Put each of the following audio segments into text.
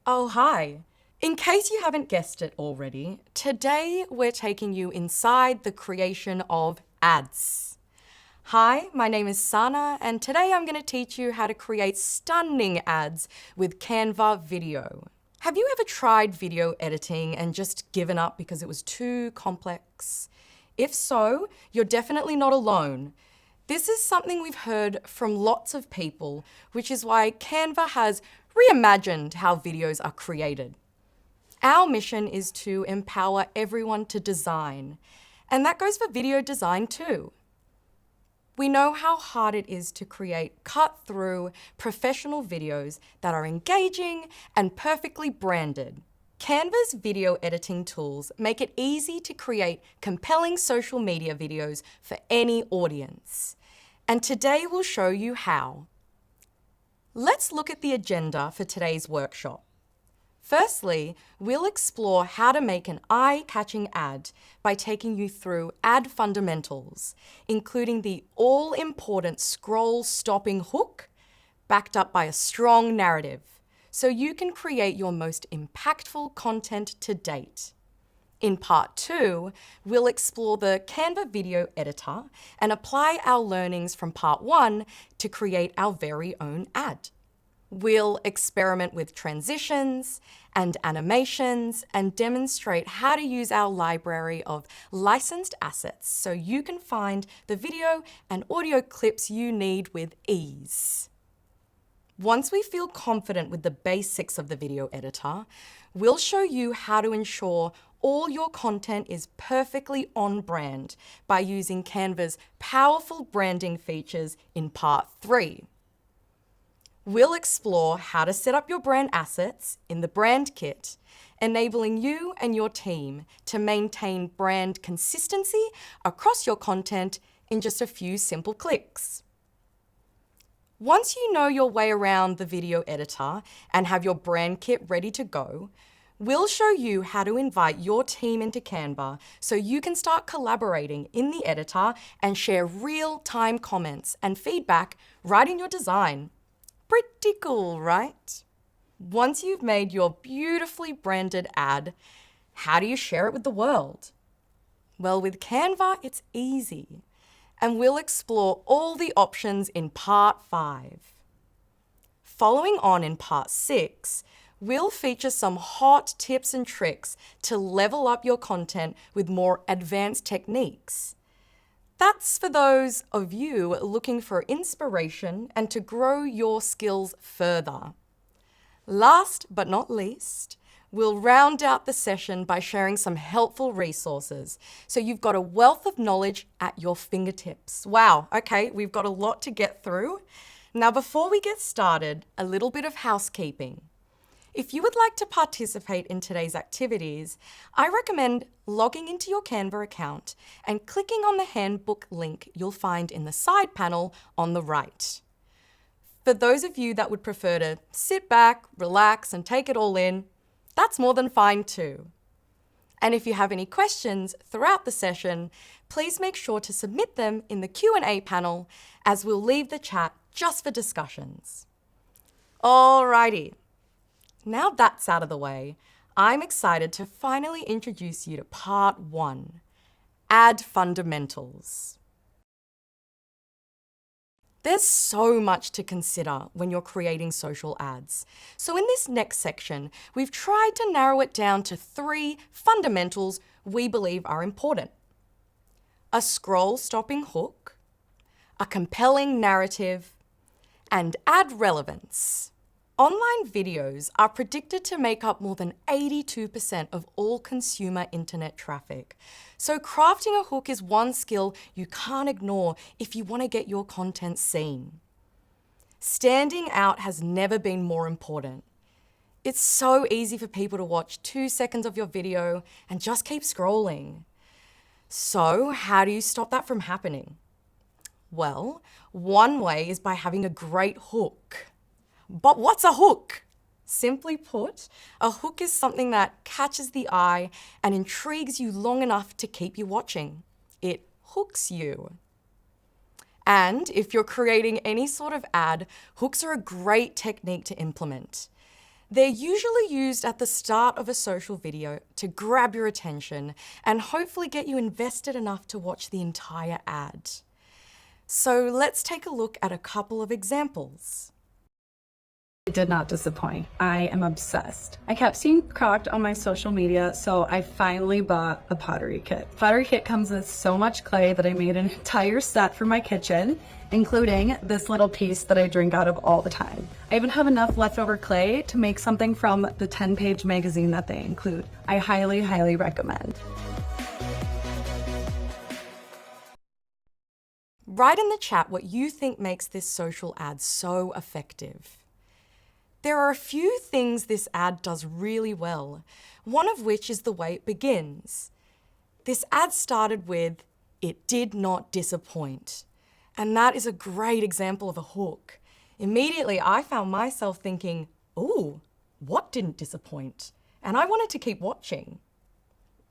Oh, hi. In case you haven't guessed it already, today we're taking you inside the creation of ads. Hi, my name is Sana, and today I'm going to teach you how to create stunning ads with Canva video. Have you ever tried video editing and just given up because it was too complex? If so, you're definitely not alone. This is something we've heard from lots of people, which is why Canva has reimagined how videos are created. Our mission is to empower everyone to design, and that goes for video design too. We know how hard it is to create cut-through, professional videos that are engaging and perfectly branded. Canva's video editing tools make it easy to create compelling social media videos for any audience. And today we'll show you how. Let's look at the agenda for today's workshop. Firstly, we'll explore how to make an eye-catching ad by taking you through ad fundamentals, including the all-important scroll-stopping hook, backed up by a strong narrative, so you can create your most impactful content to date. In part 2, we'll explore the Canva video editor and apply our learnings from part 1 to create our very own ad. We'll experiment with transitions and animations and demonstrate how to use our library of licensed assets so you can find the video and audio clips you need with ease. Once we feel confident with the basics of the video editor, we'll show you how to ensure all your content is perfectly on brand by using Canva's powerful branding features in part 3. We'll explore how to set up your brand assets in the brand kit, enabling you and your team to maintain brand consistency across your content in just a few simple clicks. Once you know your way around the video editor and have your brand kit ready to go, we'll show you how to invite your team into Canva so you can start collaborating in the editor and share real-time comments and feedback right in your design. Pretty cool, right? Once you've made your beautifully branded ad, how do you share it with the world? Well, with Canva, it's easy. And we'll explore all the options in part 5. Following on in part 6, we'll feature some hot tips and tricks to level up your content with more advanced techniques. That's for those of you looking for inspiration and to grow your skills further. Last but not least, we'll round out the session by sharing some helpful resources, so you've got a wealth of knowledge at your fingertips. Wow, okay, we've got a lot to get through. Now, before we get started, a little bit of housekeeping. If you would like to participate in today's activities, I recommend logging into your Canva account and clicking on the handbook link you'll find in the side panel on the right. For those of you that would prefer to sit back, relax, and take it all in, that's more than fine too. And if you have any questions throughout the session, please make sure to submit them in the Q&A panel, as we'll leave the chat just for discussions. Alrighty. Now that's out of the way, I'm excited to finally introduce you to part 1, ad fundamentals. There's so much to consider when you're creating social ads. So in this next section, we've tried to narrow it down to 3 fundamentals we believe are important: a scroll-stopping hook, a compelling narrative, and ad relevance. Online videos are predicted to make up more than 82% of all consumer internet traffic. So crafting a hook is one skill you can't ignore if you want to get your content seen. Standing out has never been more important. It's so easy for people to watch 2 seconds of your video and just keep scrolling. So how do you stop that from happening? Well, one way is by having a great hook. But what's a hook? Simply put, a hook is something that catches the eye and intrigues you long enough to keep you watching. It hooks you. And if you're creating any sort of ad, hooks are a great technique to implement. They're usually used at the start of a social video to grab your attention and hopefully get you invested enough to watch the entire ad. So let's take a look at a couple of examples. It did not disappoint. I am obsessed. I kept seeing crocked on my social media, so I finally bought a pottery kit. Pottery kit comes with so much clay that I made an entire set for my kitchen, including this little piece that I drink out of all the time. I even have enough leftover clay to make something from the 10-page magazine that they include. I highly, highly recommend. Write in the chat what you think makes this social ad so effective. There are a few things this ad does really well, one of which is the way it begins. This ad started with, "It did not disappoint." And that is a great example of a hook. Immediately, I found myself thinking, ooh, what didn't disappoint? And I wanted to keep watching.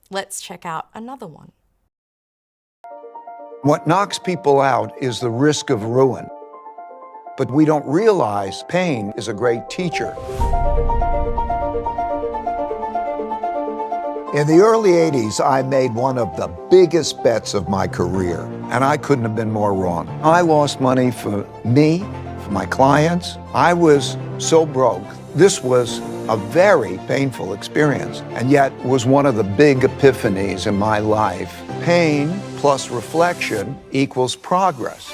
Let's check out another one. What knocks people out is the risk of ruin. But we don't realize pain is a great teacher. In the early 80s, I made one of the biggest bets of my career, and I couldn't have been more wrong. I lost money for me, for my clients. I was so broke. This was a very painful experience, and yet was one of the big epiphanies in my life. Pain plus reflection equals progress.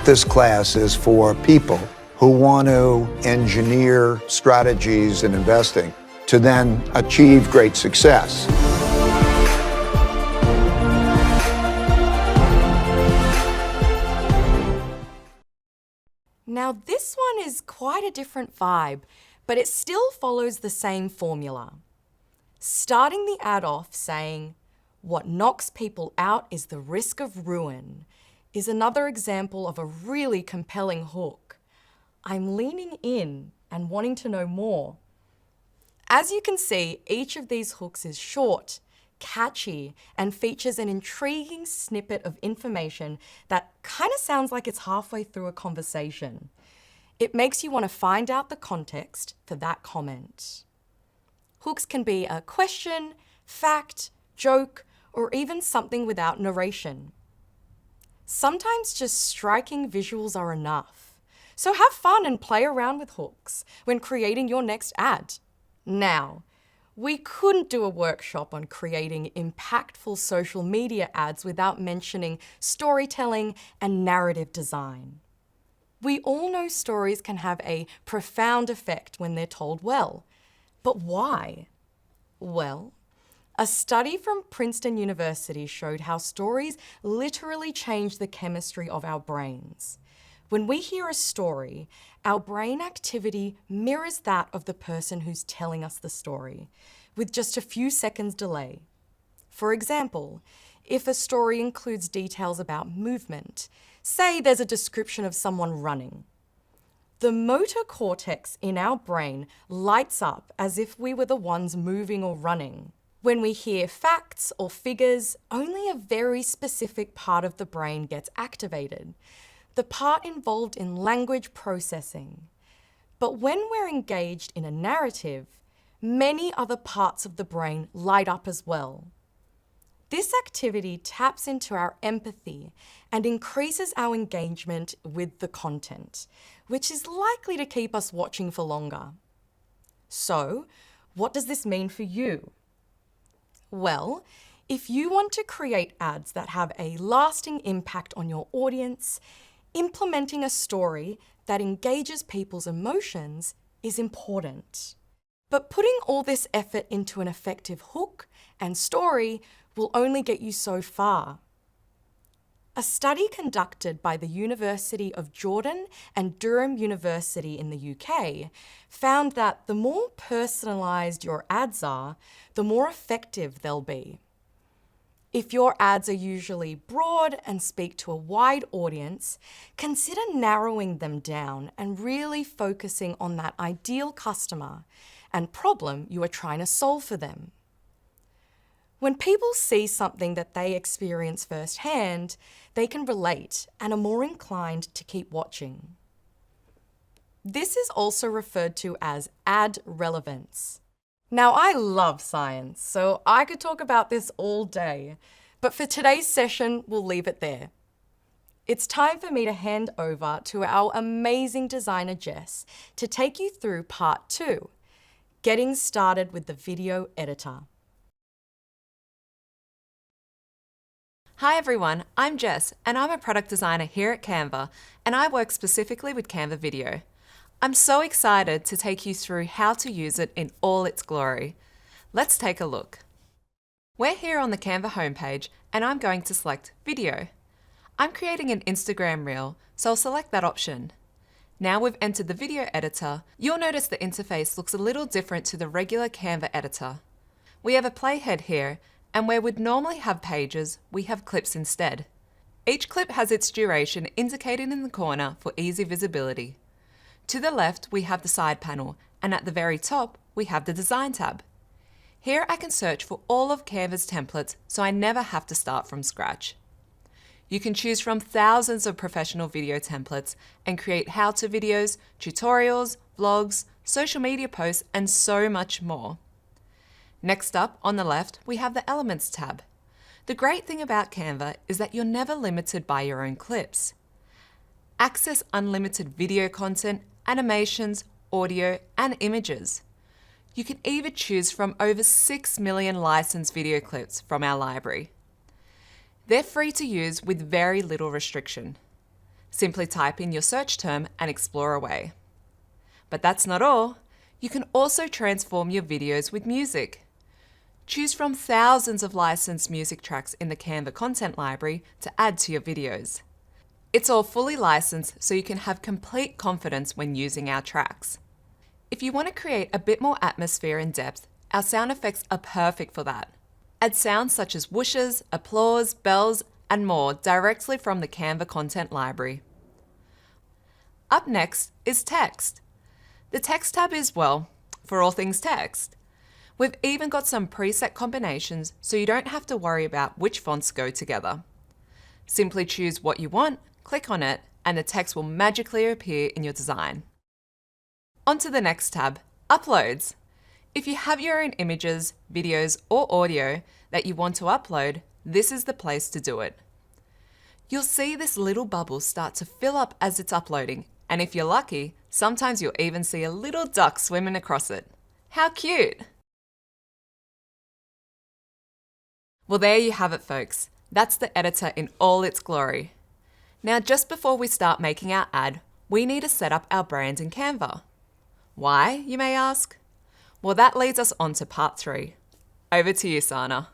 This class is for people who want to engineer strategies in investing to then achieve great success. Now this one is quite a different vibe, but it still follows the same formula. Starting the ad off saying, "What knocks people out is the risk of ruin," is another example of a really compelling hook. I'm leaning in and wanting to know more. As you can see, each of these hooks is short, catchy, and features an intriguing snippet of information that kind of sounds like it's halfway through a conversation. It makes you want to find out the context for that comment. Hooks can be a question, fact, joke, or even something without narration. Sometimes just striking visuals are enough. So have fun and play around with hooks when creating your next ad. Now, we couldn't do a workshop on creating impactful social media ads without mentioning storytelling and narrative design. We all know stories can have a profound effect when they're told well. But why? Well, a study from Princeton University showed how stories literally change the chemistry of our brains. When we hear a story, our brain activity mirrors that of the person who's telling us the story, with just a few seconds delay. For example, if a story includes details about movement, say there's a description of someone running, the motor cortex in our brain lights up as if we were the ones moving or running. When we hear facts or figures, only a very specific part of the brain gets activated, the part involved in language processing. But when we're engaged in a narrative, many other parts of the brain light up as well. This activity taps into our empathy and increases our engagement with the content, which is likely to keep us watching for longer. So, what does this mean for you? Well, if you want to create ads that have a lasting impact on your audience, implementing a story that engages people's emotions is important. But putting all this effort into an effective hook and story will only get you so far. A study conducted by the University of Jordan and Durham University in the UK found that the more personalised your ads are, the more effective they'll be. If your ads are usually broad and speak to a wide audience, consider narrowing them down and really focusing on that ideal customer and problem you are trying to solve for them. When people see something that they experience firsthand, they can relate and are more inclined to keep watching. This is also referred to as ad relevance. Now, I love science, so I could talk about this all day, but for today's session, we'll leave it there. It's time for me to hand over to our amazing designer, Jess, to take you through part 2, getting started with the video editor. Hi everyone, I'm Jess and I'm a product designer here at Canva and I work specifically with Canva Video. I'm so excited to take you through how to use it in all its glory. Let's take a look. We're here on the Canva homepage and I'm going to select Video. I'm creating an Instagram reel, so I'll select that option. Now we've entered the video editor, you'll notice the interface looks a little different to the regular Canva editor. We have a playhead here, and where we'd normally have pages, we have clips instead. Each clip has its duration indicated in the corner for easy visibility. To the left, we have the side panel, and at the very top, we have the Design tab. Here I can search for all of Canva's templates, so I never have to start from scratch. You can choose from thousands of professional video templates and create how-to videos, tutorials, vlogs, social media posts, and so much more. Next up, on the left, we have the Elements tab. The great thing about Canva is that you're never limited by your own clips. Access unlimited video content, animations, audio, and images. You can even choose from over 6 million licensed video clips from our library. They're free to use with very little restriction. Simply type in your search term and explore away. But that's not all. You can also transform your videos with music. Choose from thousands of licensed music tracks in the Canva content library to add to your videos. It's all fully licensed, so you can have complete confidence when using our tracks. If you want to create a bit more atmosphere and depth, our sound effects are perfect for that. Add sounds such as whooshes, applause, bells, and more directly from the Canva content library. Up next is text. The text tab is, well, for all things text. We've even got some preset combinations so you don't have to worry about which fonts go together. Simply choose what you want, click on it, and the text will magically appear in your design. On to the next tab, Uploads. If you have your own images, videos, or audio that you want to upload, this is the place to do it. You'll see this little bubble start to fill up as it's uploading, and if you're lucky, sometimes you'll even see a little duck swimming across it. How cute! Well, there you have it, folks. That's the editor in all its glory. Now, just before we start making our ad, we need to set up our brand in Canva. Why, you may ask? Well, that leads us on to part 3. Over to you, Sana.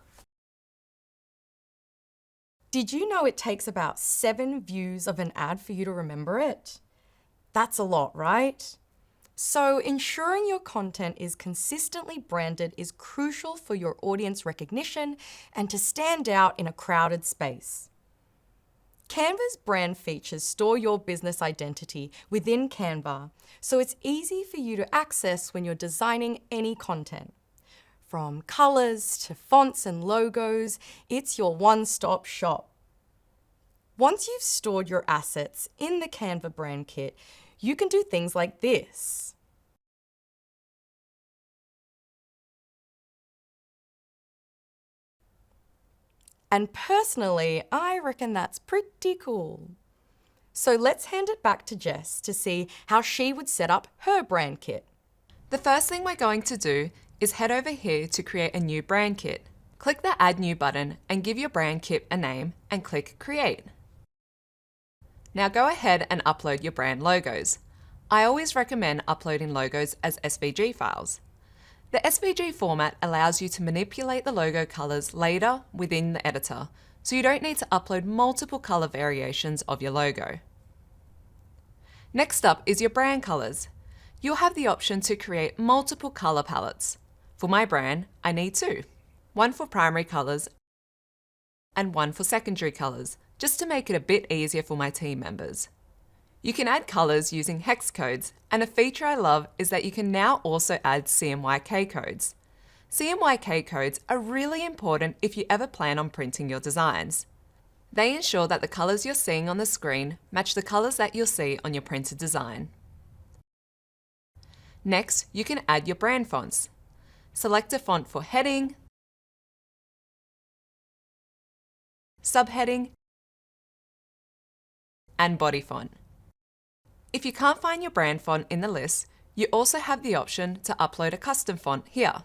Did you know it takes about 7 views of an ad for you to remember it? That's a lot, right? So ensuring your content is consistently branded is crucial for your audience recognition and to stand out in a crowded space. Canva's brand features store your business identity within Canva, so it's easy for you to access when you're designing any content. From colors to fonts and logos, it's your one-stop shop. Once you've stored your assets in the Canva brand kit, you can do things like this. And personally, I reckon that's pretty cool. So let's hand it back to Jess to see how she would set up her brand kit. The first thing we're going to do is head over here to create a new brand kit. Click the Add New button and give your brand kit a name and click Create. Now go ahead and upload your brand logos. I always recommend uploading logos as SVG files. The SVG format allows you to manipulate the logo colors later within the editor, so you don't need to upload multiple color variations of your logo. Next up is your brand colors. You'll have the option to create multiple color palettes. For my brand, I need 2. One for primary colors and one for secondary colors, just to make it a bit easier for my team members. You can add colors using hex codes, and a feature I love is that you can now also add CMYK codes. CMYK codes are really important if you ever plan on printing your designs. They ensure that the colours you're seeing on the screen match the colours that you'll see on your printed design. Next, you can add your brand fonts. Select a font for heading, subheading, and body font. If you can't find your brand font in the list, you also have the option to upload a custom font here.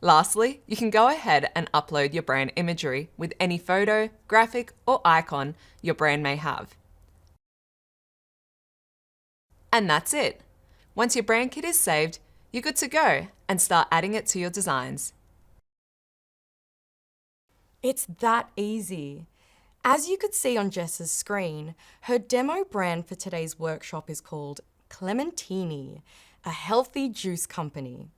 Lastly, you can go ahead and upload your brand imagery with any photo, graphic, or icon your brand may have. And that's it. Once your brand kit is saved, you're good to go and start adding it to your designs. It's that easy. As you could see on Jess's screen, her demo brand for today's workshop is called Clementini, a healthy juice company.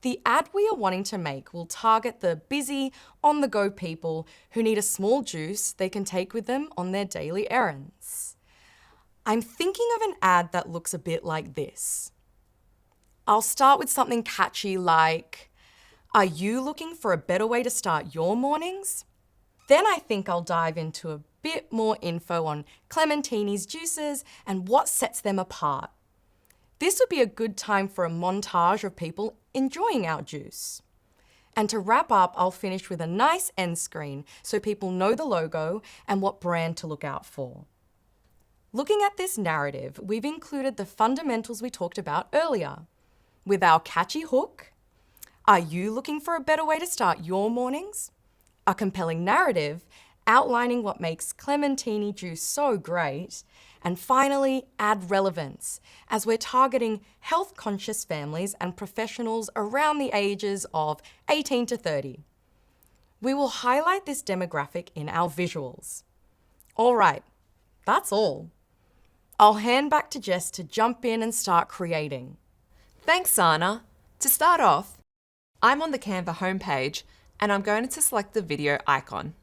The ad we are wanting to make will target the busy, on-the-go people who need a small juice they can take with them on their daily errands. I'm thinking of an ad that looks a bit like this. I'll start with something catchy like, "Are you looking for a better way to start your mornings?" Then I think I'll dive into a bit more info on Clementini's juices and what sets them apart. This would be a good time for a montage of people enjoying our juice. And to wrap up, I'll finish with a nice end screen so people know the logo and what brand to look out for. Looking at this narrative, we've included the fundamentals we talked about earlier. With our catchy hook, "Are you looking for a better way to start your mornings?" A compelling narrative outlining what makes Clementini juice so great, and finally, add relevance, as we're targeting health-conscious families and professionals around the ages of 18 to 30. We will highlight this demographic in our visuals. All right, that's all. I'll hand back to Jess to jump in and start creating. Thanks, Sana. To start off, I'm on the Canva homepage and I'm going to select the video icon.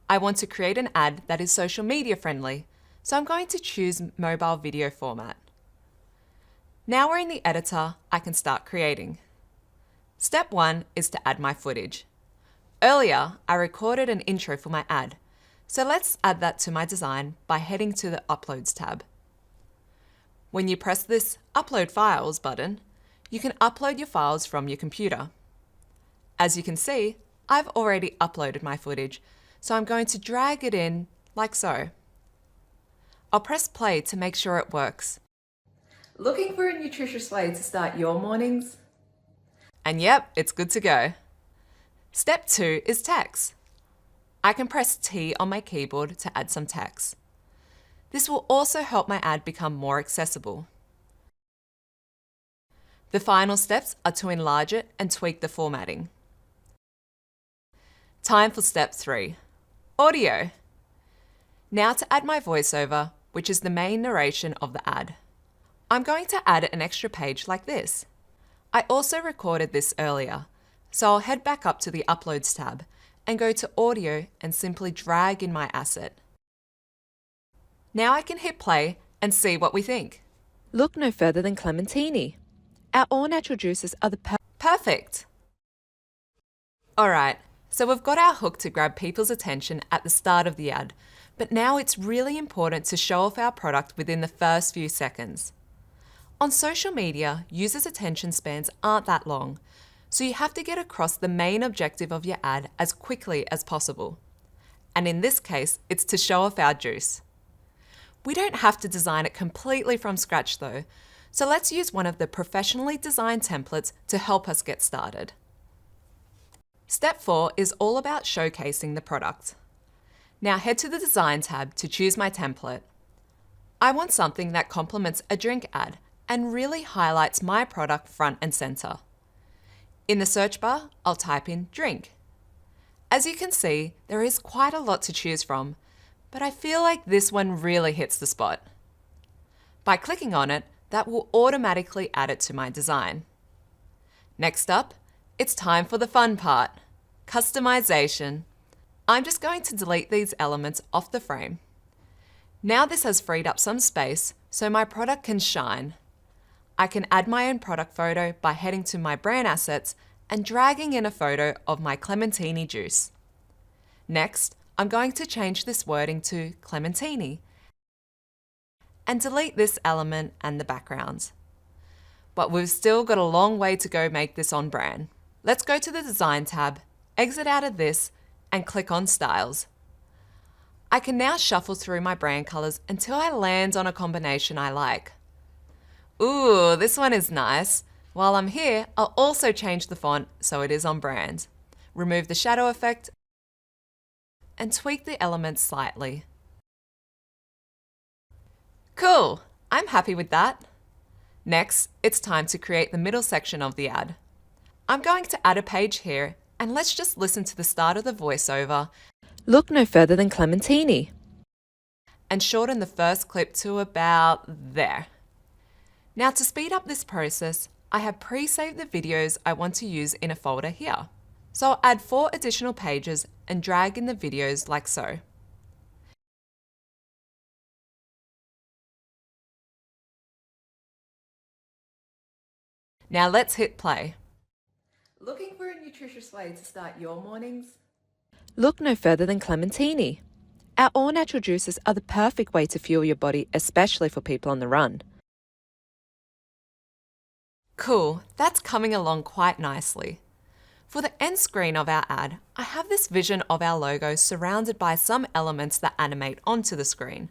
I want to create an ad that is social media friendly, so I'm going to choose mobile video format. Now we're in the editor, I can start creating. Step 1 is to add my footage. Earlier, I recorded an intro for my ad, so let's add that to my design by heading to the Uploads tab. When you press this Upload Files button, you can upload your files from your computer. As you can see, I've already uploaded my footage, so I'm going to drag it in like so. I'll press play to make sure it works. Looking for a nutritious way to start your mornings? And yep, it's good to go. Step 2 is text. I can press T on my keyboard to add some text. This will also help my ad become more accessible. The final steps are to enlarge it and tweak the formatting. Time for step 3, audio. Now to add my voiceover, which is the main narration of the ad. I'm going to add an extra page like this. I also recorded this earlier, so I'll head back up to the Uploads tab and go to Audio and simply drag in my asset. Now I can hit play and see what we think. Look no further than Clementini. Our all-natural juices are the perfect. Alright, so we've got our hook to grab people's attention at the start of the ad, but now it's really important to show off our product within the first few seconds. On social media, users' attention spans aren't that long, so you have to get across the main objective of your ad as quickly as possible. And in this case, it's to show off our juice. We don't have to design it completely from scratch though, so let's use one of the professionally designed templates to help us get started. Step 4 is all about showcasing the product. Now head to the Design tab to choose my template. I want something that complements a drink ad and really highlights my product front and center. In the search bar, I'll type in drink. As you can see, there is quite a lot to choose from, but I feel like this one really hits the spot. By clicking on it, that will automatically add it to my design. Next up, it's time for the fun part, customization. I'm just going to delete these elements off the frame. Now this has freed up some space so my product can shine. I can add my own product photo by heading to my brand assets and dragging in a photo of my clementini juice. Next, I'm going to change this wording to clementini and delete this element and the background. But we've still got a long way to go make this on brand. Let's go to the Design tab, exit out of this, and click on Styles. I can now shuffle through my brand colors until I land on a combination I like. Ooh, this one is nice. While I'm here, I'll also change the font so it is on brand. Remove the shadow effect and tweak the elements slightly. Cool, I'm happy with that. Next, it's time to create the middle section of the ad. I'm going to add a page here, and let's just listen to the start of the voiceover. Look no further than clementini. And shorten the first clip to about there. Now to speed up this process, I have pre-saved the videos I want to use in a folder here. So I'll add 4 additional pages and drag in the videos like so. Now let's hit play. Looking for a nutritious way to start your mornings? Look no further than clementini. Our all-natural juices are the perfect way to fuel your body, especially for people on the run. Cool, that's coming along quite nicely. For the end screen of our ad, I have this vision of our logo surrounded by some elements that animate onto the screen.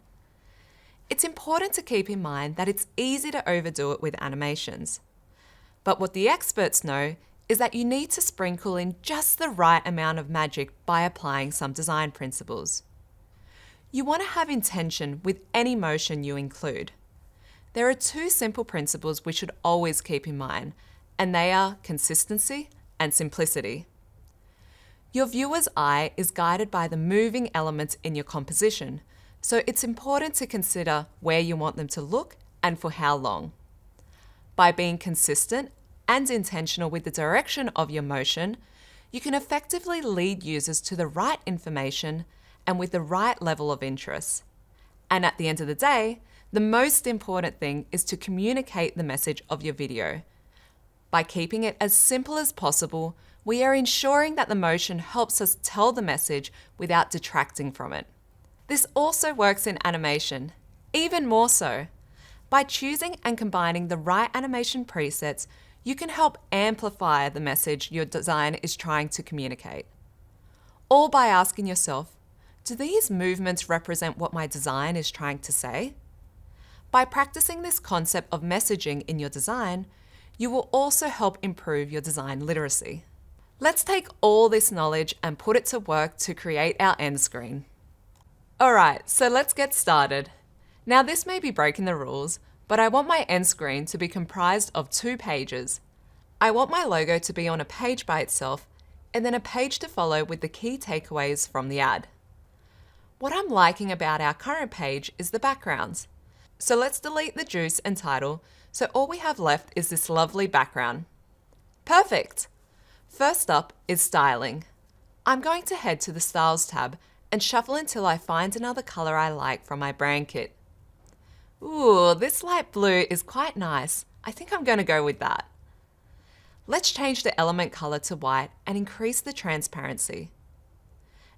It's important to keep in mind that it's easy to overdo it with animations. But what the experts know is that you need to sprinkle in just the right amount of magic by applying some design principles. You want to have intention with any motion you include. There are 2 simple principles we should always keep in mind, and they are consistency and simplicity. Your viewer's eye is guided by the moving elements in your composition, so it's important to consider where you want them to look and for how long. By being consistent and intentional with the direction of your motion, you can effectively lead users to the right information and with the right level of interest. And at the end of the day, the most important thing is to communicate the message of your video. By keeping it as simple as possible, we are ensuring that the motion helps us tell the message without detracting from it. This also works in animation, even more so. By choosing and combining the right animation presets, you can help amplify the message your design is trying to communicate. All by asking yourself, do these movements represent what my design is trying to say? By practicing this concept of messaging in your design, you will also help improve your design literacy. Let's take all this knowledge and put it to work to create our end screen. Alright, so let's get started. Now this may be breaking the rules, but I want my end screen to be comprised of 2 pages. I want my logo to be on a page by itself, and then a page to follow with the key takeaways from the ad. What I'm liking about our current page is the backgrounds. So let's delete the juice and title, so all we have left is this lovely background. Perfect! First up is styling. I'm going to head to the Styles tab and shuffle until I find another color I like from my brand kit. Ooh, this light blue is quite nice. I think I'm going to go with that. Let's change the element color to white and increase the transparency.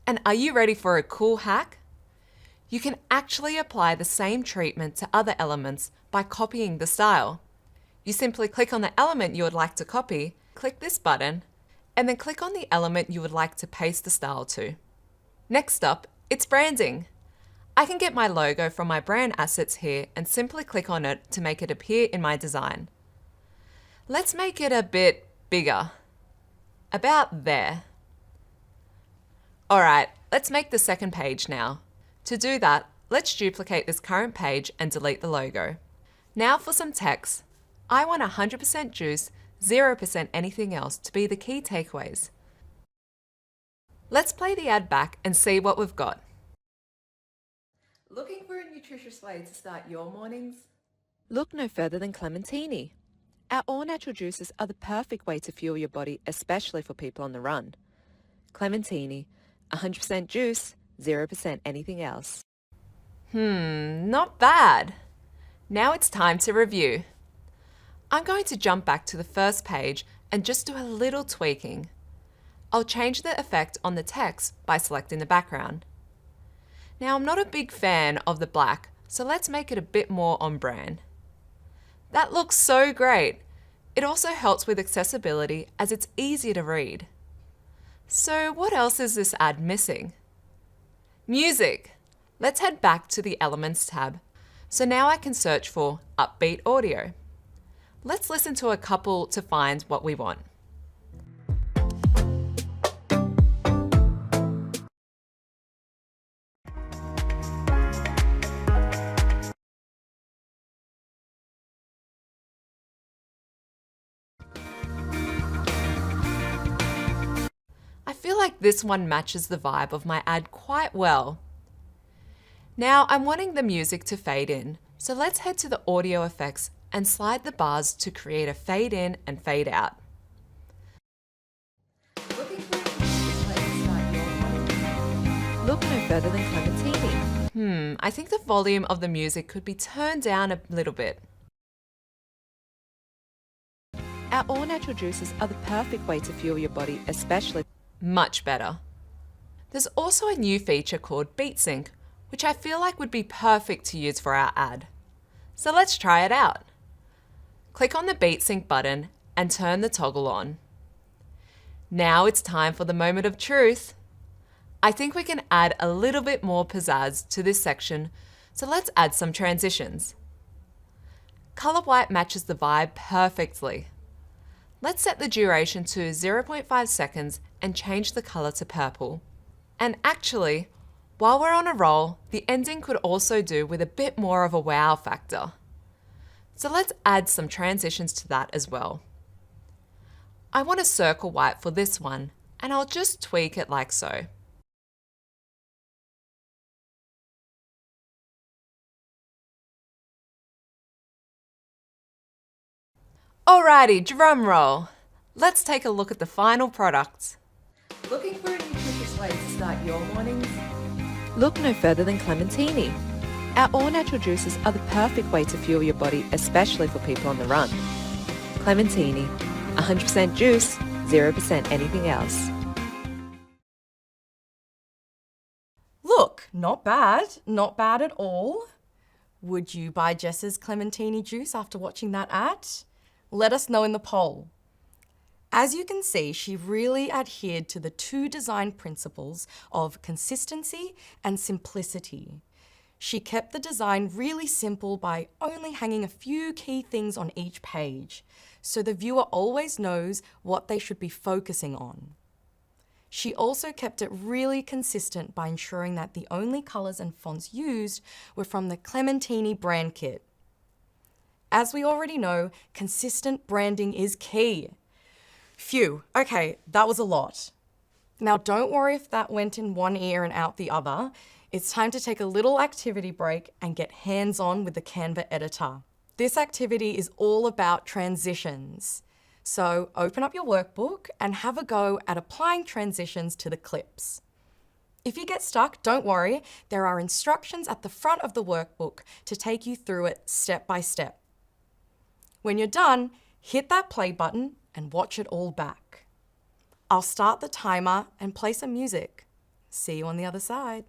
And are you ready for a cool hack? You can actually apply the same treatment to other elements by copying the style. You simply click on the element you would like to copy, click this button, and then click on the element you would like to paste the style to. Next up, it's branding. I can get my logo from my brand assets here and simply click on it to make it appear in my design. Let's make it a bit bigger. About there. Alright, let's make the second page now. To do that, let's duplicate this current page and delete the logo. Now for some text. I want 100% juice, 0% anything else to be the key takeaways. Let's play the ad back and see what we've got. Looking for a nutritious way to start your mornings? Look no further than clementini. Our all-natural juices are the perfect way to fuel your body, especially for people on the run. Clementini, 100% juice, 0% anything else. Not bad. Now it's time to review. I'm going to jump back to the first page and just do a little tweaking. I'll change the effect on the text by selecting the background. Now I'm not a big fan of the black, so let's make it a bit more on brand. That looks so great! It also helps with accessibility as it's easy to read. So what else is this ad missing? Music! Let's head back to the Elements tab. So now I can search for upbeat audio. Let's listen to a couple to find what we want. I feel like this one matches the vibe of my ad quite well. Now I'm wanting the music to fade in, so let's head to the audio effects and slide the bars to create a fade in and fade out. Looking for a nutritious way to start your morning? Look no further than Clementini. I think the volume of the music could be turned down a little bit. Our all-natural juices are the perfect way to fuel your body, especially. Much better. There's also a new feature called Beat Sync, which I feel like would be perfect to use for our ad. So let's try it out. Click on the Beat Sync button and turn the toggle on. Now it's time for the moment of truth. I think we can add a little bit more pizzazz to this section, so let's add some transitions. Color white matches the vibe perfectly. Let's set the duration to 0.5 seconds and change the color to purple. And actually, while we're on a roll, the ending could also do with a bit more of a wow factor. So let's add some transitions to that as well. I want a circle white for this one, and I'll just tweak it like so. Alrighty, drum roll. Let's take a look at the final product. Looking for a nutritious way to start your mornings? Look no further than Clementini. Our all-natural juices are the perfect way to fuel your body, especially for people on the run. Clementini, 100% juice, 0% anything else. Look, not bad at all. Would you buy Jess's Clementini juice after watching that ad? Let us know in the poll. As you can see, she really adhered to the two design principles of consistency and simplicity. She kept the design really simple by only hanging a few key things on each page, so the viewer always knows what they should be focusing on. She also kept it really consistent by ensuring that the only colours and fonts used were from the Clementini brand kit. As we already know, consistent branding is key. Phew, okay, that was a lot. Now don't worry if that went in one ear and out the other. It's time to take a little activity break and get hands-on with the Canva editor. This activity is all about transitions. So open up your workbook and have a go at applying transitions to the clips. If you get stuck, don't worry. There are instructions at the front of the workbook to take you through it step by step. When you're done, hit that play button and watch it all back. I'll start the timer and play some music. See you on the other side.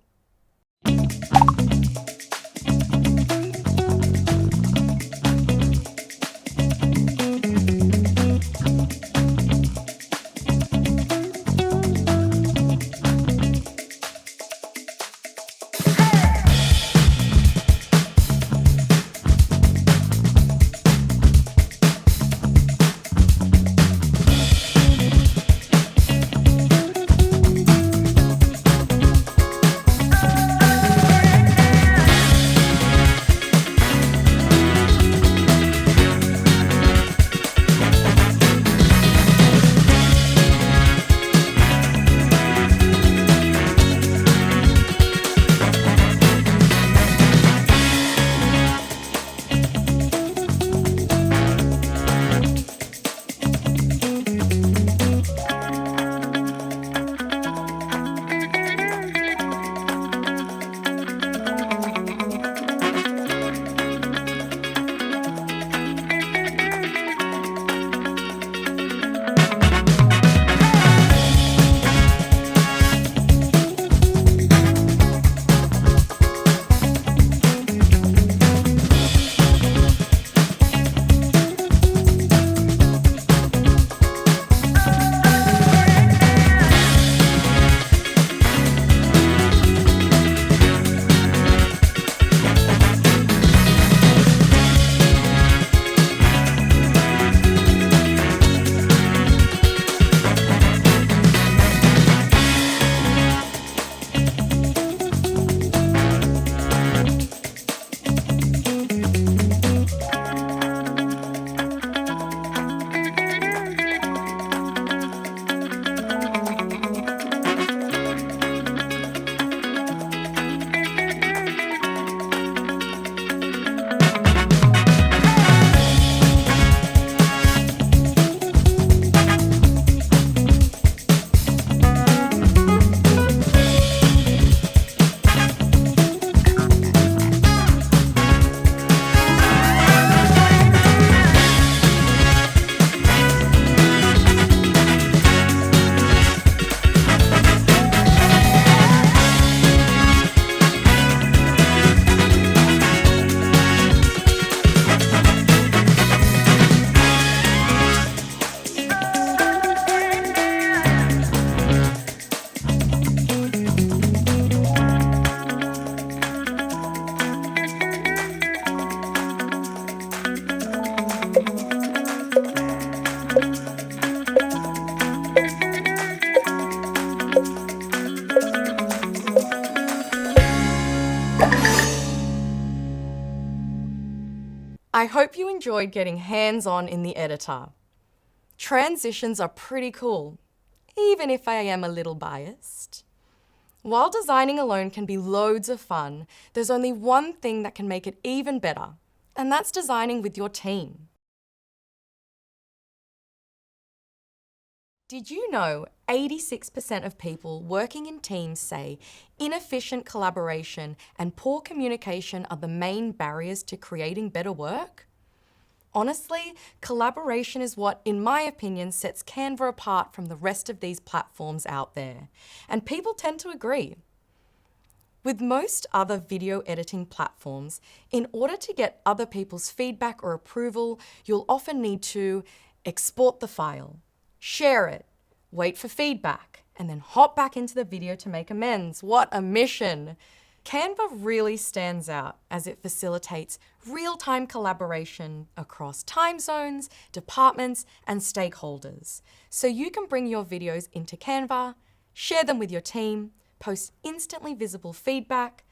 I hope you enjoyed getting hands-on in the editor. Transitions are pretty cool, even if I am a little biased. While designing alone can be loads of fun, there's only one thing that can make it even better, and that's designing with your team. Did you know 86% of people working in teams say inefficient collaboration and poor communication are the main barriers to creating better work? Honestly, collaboration is what, in my opinion, sets Canva apart from the rest of these platforms out there, and people tend to agree. With most other video editing platforms, in order to get other people's feedback or approval, you'll often need to export the file, share it, wait for feedback, and then hop back into the video to make amends. What a mission! Canva really stands out as it facilitates real-time collaboration across time zones, departments, and stakeholders. So you can bring your videos into Canva, share them with your team, post instantly visible feedback,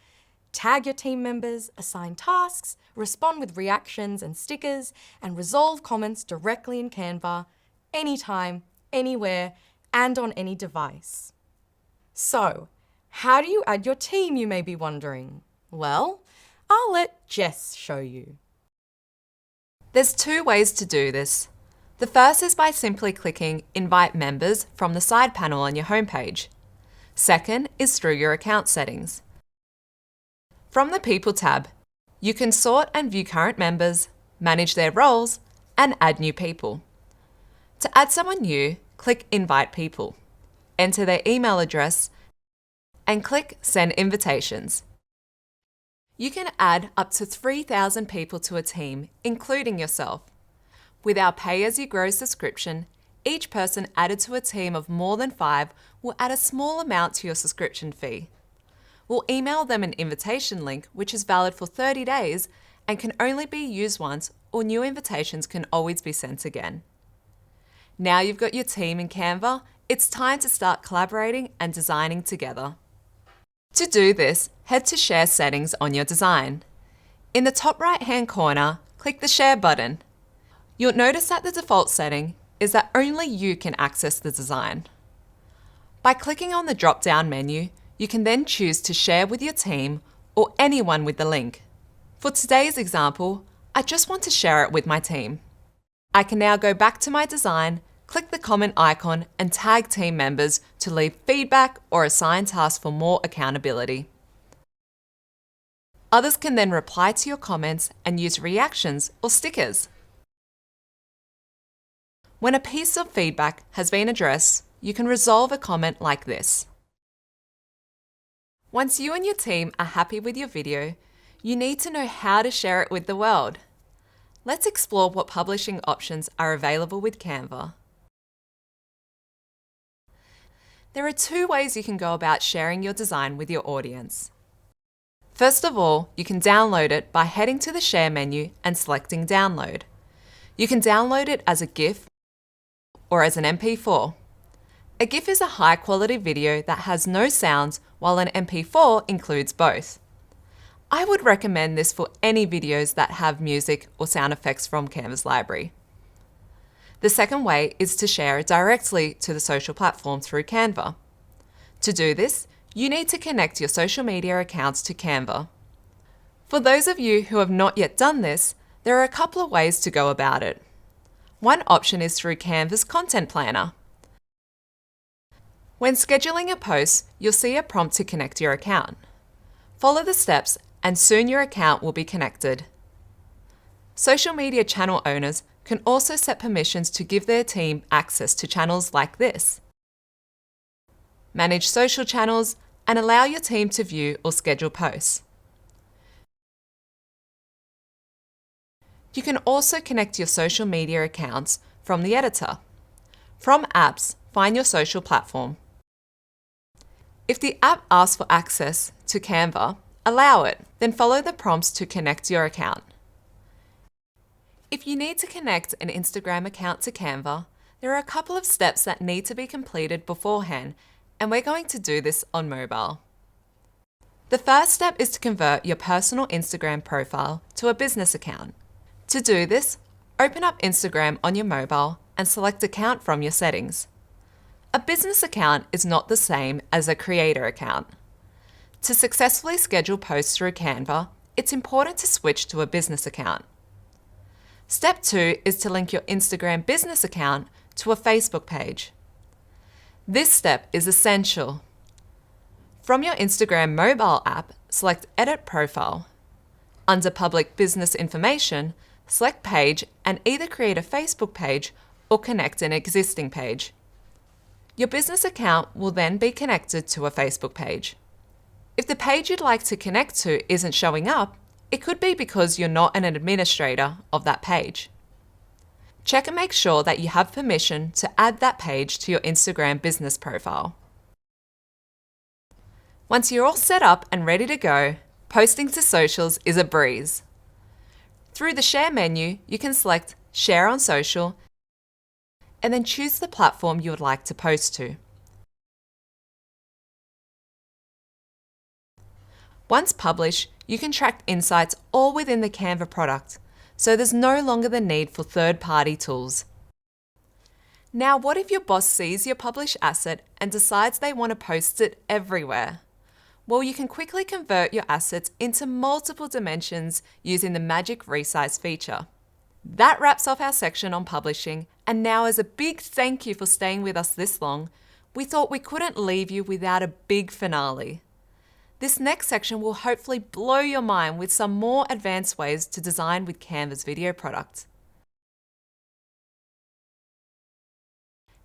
tag your team members, assign tasks, respond with reactions and stickers, and resolve comments directly in Canva, anytime, anywhere, and on any device. So, how do you add your team, you may be wondering? Well, I'll let Jess show you. There's two ways to do this. The first is by simply clicking Invite Members from the side panel on your homepage. Second is through your account settings. From the People tab, you can sort and view current members, manage their roles, and add new people. To add someone new, click Invite People, enter their email address, and click Send Invitations. You can add up to 3,000 people to a team, including yourself. With our pay-as-you-grow subscription, each person added to a team of more than 5 will add a small amount to your subscription fee. We'll email them an invitation link which is valid for 30 days and can only be used once, or new invitations can always be sent again. Now you've got your team in Canva, it's time to start collaborating and designing together. To do this, head to Share Settings on your design. In the top right-hand corner, click the Share button. You'll notice that the default setting is that only you can access the design. By clicking on the drop-down menu, you can then choose to share with your team or anyone with the link. For today's example, I just want to share it with my team. I can now go back to my design, click the comment icon and tag team members to leave feedback or assign tasks for more accountability. Others can then reply to your comments and use reactions or stickers. When a piece of feedback has been addressed, you can resolve a comment like this. Once you and your team are happy with your video, you need to know how to share it with the world. Let's explore what publishing options are available with Canva. There are two ways you can go about sharing your design with your audience. First of all, you can download it by heading to the Share menu and selecting Download. You can download it as a GIF or as an MP4. A GIF is a high-quality video that has no sounds, while an MP4 includes both. I would recommend this for any videos that have music or sound effects from Canva's library. The second way is to share it directly to the social platform through Canva. To do this, you need to connect your social media accounts to Canva. For those of you who have not yet done this, there are a couple of ways to go about it. One option is through Canva's Content Planner. When scheduling a post, you'll see a prompt to connect your account. Follow the steps and soon your account will be connected. Social media channel owners can also set permissions to give their team access to channels like this. Manage social channels and allow your team to view or schedule posts. You can also connect your social media accounts from the editor. From Apps, find your social platform. If the app asks for access to Canva, allow it, then follow the prompts to connect your account. If you need to connect an Instagram account to Canva, there are a couple of steps that need to be completed beforehand, and we're going to do this on mobile. The first step is to convert your personal Instagram profile to a business account. To do this, open up Instagram on your mobile and select Account from your settings. A business account is not the same as a creator account. To successfully schedule posts through Canva, it's important to switch to a business account. Step 2 is to link your Instagram business account to a Facebook page. This step is essential. From your Instagram mobile app, select Edit Profile. Under Public Business Information, select Page and either create a Facebook page or connect an existing page. Your business account will then be connected to a Facebook page. If the page you'd like to connect to isn't showing up, it could be because you're not an administrator of that page. Check and make sure that you have permission to add that page to your Instagram business profile. Once you're all set up and ready to go, posting to socials is a breeze. Through the Share menu, you can select Share on Social and then choose the platform you would like to post to. Once published, you can track insights all within the Canva product, so there's no longer the need for third-party tools. Now, what if your boss sees your published asset and decides they want to post it everywhere? Well, you can quickly convert your assets into multiple dimensions using the magic resize feature. That wraps up our section on publishing, and now as a big thank you for staying with us this long, we thought we couldn't leave you without a big finale. This next section will hopefully blow your mind with some more advanced ways to design with Canva's video product.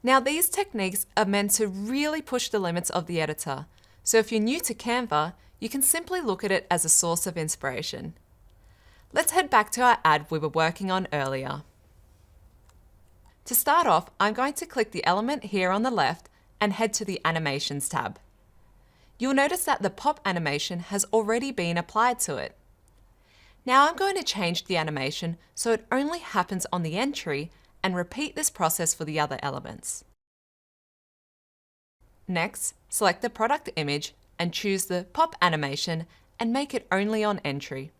Now, these techniques are meant to really push the limits of the editor, so if you're new to Canva, you can simply look at it as a source of inspiration. Let's head back to our ad we were working on earlier. To start off, I'm going to click the element here on the left and head to the Animations tab. You'll notice that the pop animation has already been applied to it. Now I'm going to change the animation so it only happens on the entry and repeat this process for the other elements. Next, select the product image and choose the pop animation and make it only on entry.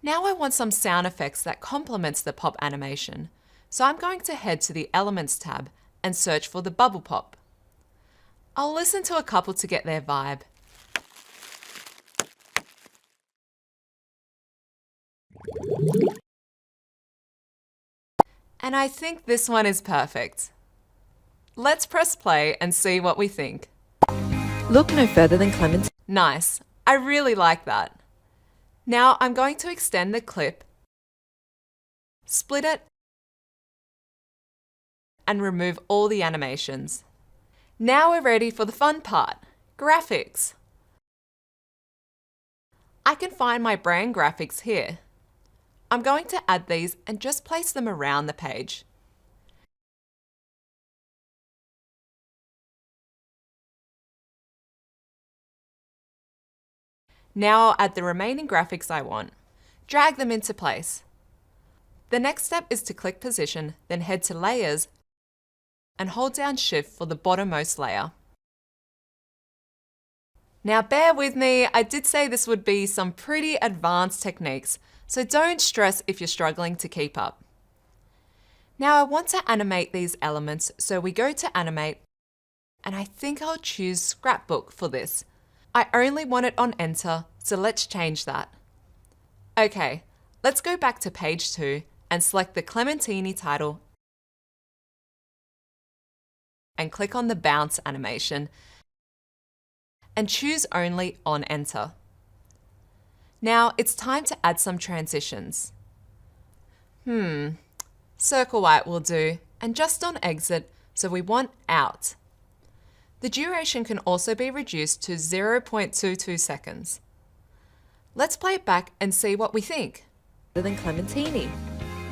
Now I want some sound effects that complements the pop animation, so I'm going to head to the Elements tab and search for the bubble pop. I'll listen to a couple to get their vibe. And I think this one is perfect. Let's press play and see what we think. Look no further than Clementine. Nice, I really like that. Now I'm going to extend the clip, split it, and remove all the animations. Now we're ready for the fun part, graphics. I can find my brand graphics here. I'm going to add these and just place them around the page. Now I'll add the remaining graphics I want. Drag them into place. The next step is to click Position, then head to Layers and hold down Shift for the bottommost layer. Now bear with me, I did say this would be some pretty advanced techniques, so don't stress if you're struggling to keep up. Now I want to animate these elements, so we go to Animate, and I think I'll choose Scrapbook for this. I only want it on Enter, so let's change that. Okay, let's go back to page 2 and select the Clementini title and click on the bounce animation and choose only on Enter. Now it's time to add some transitions. Circle white will do, and just on exit, so we want out. The duration can also be reduced to 0.22 seconds. Let's play it back and see what we think. Than Clementini.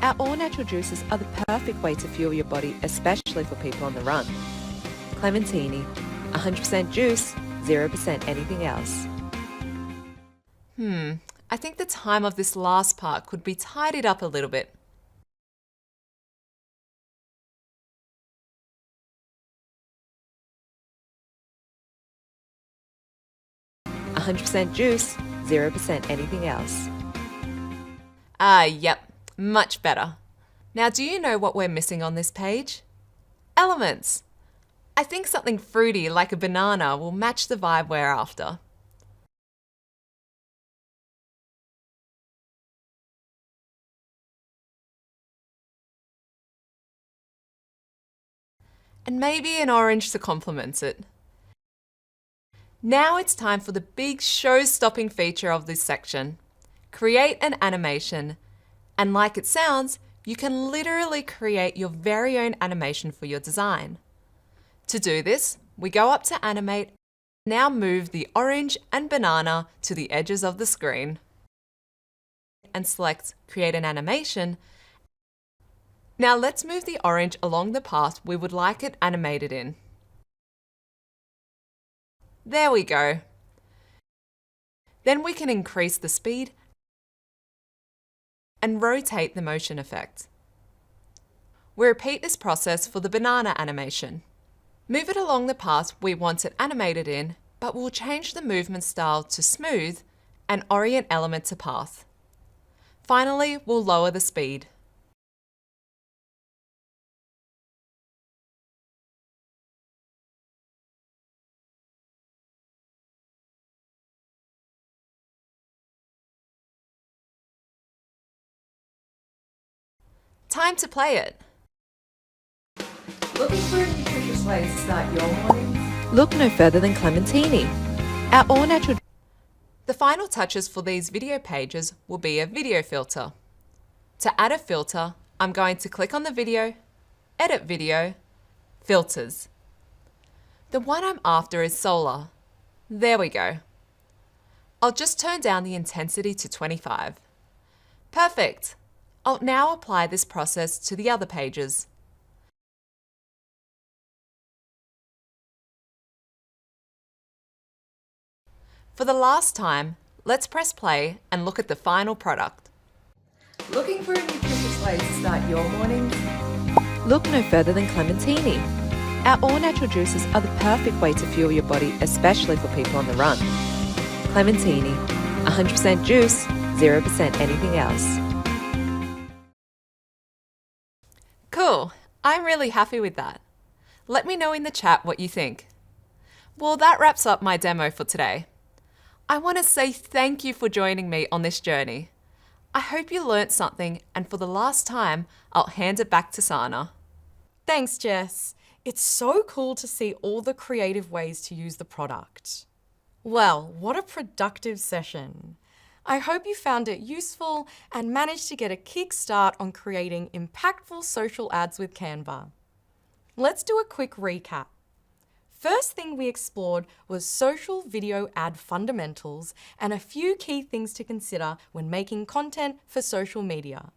Our all-natural juices are the perfect way to fuel your body, especially for people on the run. Clementini, 100% juice, 0% anything else. I think the time of this last part could be tidied up a little bit. %% juice, 0% anything else. Yep, Much better. Now, do you know what we're missing on this page? Elements. I think something fruity like a banana will match the vibe we're after. And maybe an orange to complement it. Now it's time for the big show-stopping feature of this section. Create an animation. And like it sounds, you can literally create your very own animation for your design. To do this, we go up to Animate. Now move the orange and banana to the edges of the screen. And select Create an Animation. Now let's move the orange along the path we would like it animated in. There we go. Then we can increase the speed and rotate the motion effect. We repeat this process for the banana animation. Move it along the path we want it animated in, but we'll change the movement style to smooth and orient element to path. Finally, we'll lower the speed. Time to play it. Looking for a nutritious way to start your mornings? Look no further than Clementini. Our all-natural... The final touches for these video pages will be a video filter. To add a filter, I'm going to click on the video, Edit Video, Filters. The one I'm after is solar. There we go. I'll just turn down the intensity to 25. Perfect. I'll now apply this process to the other pages. For the last time, let's press play and look at the final product. Looking for a nutritious way to start your mornings? Look no further than Clementini. Our all-natural juices are the perfect way to fuel your body, especially for people on the run. Clementini, 100% juice, 0% anything else. Cool, I'm really happy with that. Let me know in the chat what you think. Well, that wraps up my demo for today. I want to say thank you for joining me on this journey. I hope you learnt something, and for the last time, I'll hand it back to Sana. Thanks, Jess. It's so cool to see all the creative ways to use the product. Well, what a productive session. I hope you found it useful and managed to get a kickstart on creating impactful social ads with Canva. Let's do a quick recap. First thing we explored was social video ad fundamentals and a few key things to consider when making content for social media.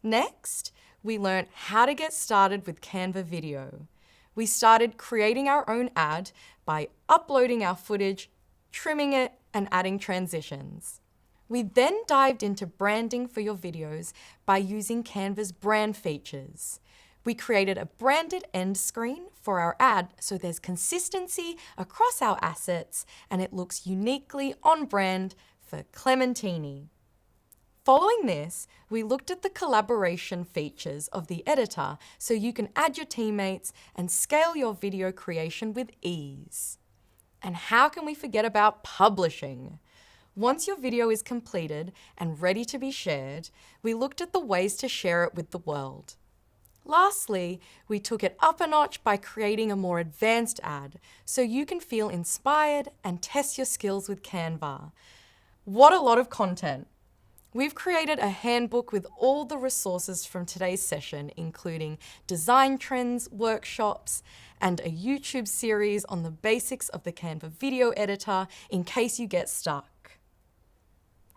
Next, we learned how to get started with Canva video. We started creating our own ad by uploading our footage, trimming it, and adding transitions. We then dived into branding for your videos by using Canva's brand features. We created a branded end screen for our ad so there's consistency across our assets and it looks uniquely on brand for Clementini. Following this, we looked at the collaboration features of the editor so you can add your teammates and scale your video creation with ease. And how can we forget about publishing? Once your video is completed and ready to be shared, we looked at the ways to share it with the world. Lastly, we took it up a notch by creating a more advanced ad so you can feel inspired and test your skills with Canva. What a lot of content! We've created a handbook with all the resources from today's session, including design trends, workshops, and a YouTube series on the basics of the Canva video editor in case you get stuck.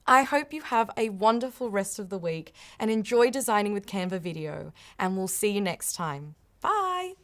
I hope you have a wonderful rest of the week and enjoy designing with Canva video, and we'll see you next time. Bye!